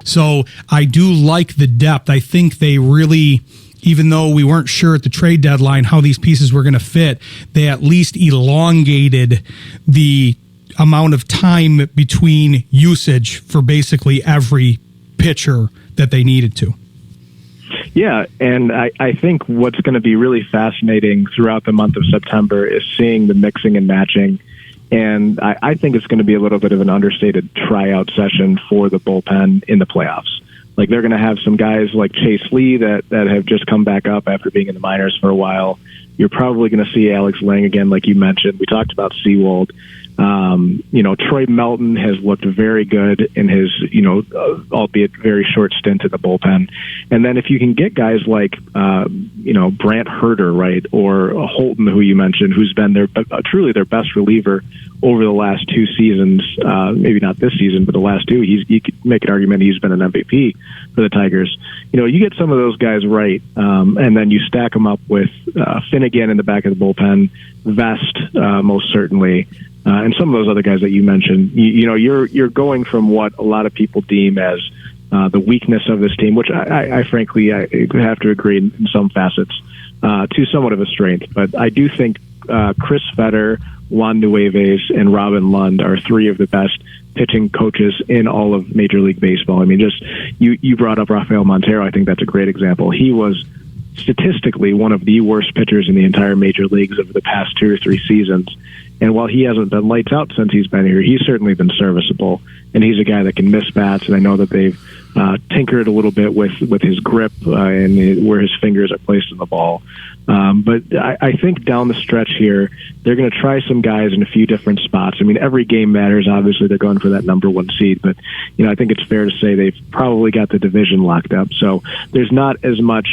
So I do like the depth. I think they really, even though we weren't sure at the trade deadline how these pieces were going to fit, they at least elongated the amount of time between usage for basically every pitcher that they needed to. Yeah, and I think what's going to be really fascinating throughout the month of September is seeing the mixing and matching. And I think it's going to be a little bit of an understated tryout session for the bullpen in the playoffs. Like, they're going to have some guys like Chase Lee that have just come back up after being in the minors for a while. You're probably going to see Alex Lang again, like you mentioned. We talked about Seawold. Troy Melton has looked very good in his, albeit very short stint in the bullpen. And then if you can get guys like, Brant Herter, right, or Holton, who you mentioned, who's been truly their best reliever over the last two seasons, maybe not this season, but the last two, you could make an argument he's been an MVP for the Tigers. You get some of those guys right, and then you stack them up with Finnegan in the back of the bullpen, Vest, most certainly, and some of those other guys that you mentioned. You're going from what a lot of people deem as the weakness of this team, which I frankly have to agree in some facets, to somewhat of a strength. But I do think Chris Fetter, Juan Nueves, and Robin Lund are three of the best pitching coaches in all of Major League Baseball. I mean, just you brought up Rafael Montero. I think that's a great example. He was statistically one of the worst pitchers in the entire major leagues over the past 2 or 3 seasons. And while he hasn't been lights out since he's been here, he's certainly been serviceable. And he's a guy that can miss bats. And I know that they've tinkered a little bit with his grip and where his fingers are placed in the ball. But I think down the stretch here, they're going to try some guys in a few different spots. I mean, every game matters. Obviously, they're going for that number 1 seed. But, I think it's fair to say they've probably got the division locked up. So there's not as much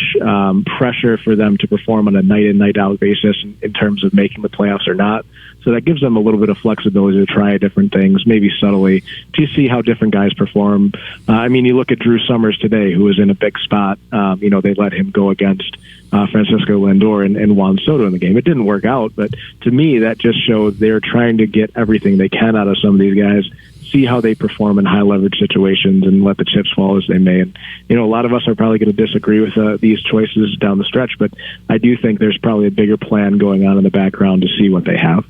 pressure for them to perform on a night-in, night-out basis in terms of making the playoffs or not. So that gives them a little bit of flexibility to try different things, maybe subtly, to see how different guys perform. You look at Drew Summers today, who was in a big spot. They let him go against Francisco Lindor and Juan Soto in the game. It didn't work out, but to me, that just showed they're trying to get everything they can out of some of these guys, see how they perform in high-leverage situations, and let the chips fall as they may. And, a lot of us are probably going to disagree with these choices down the stretch, but I do think there's probably a bigger plan going on in the background to see what they have.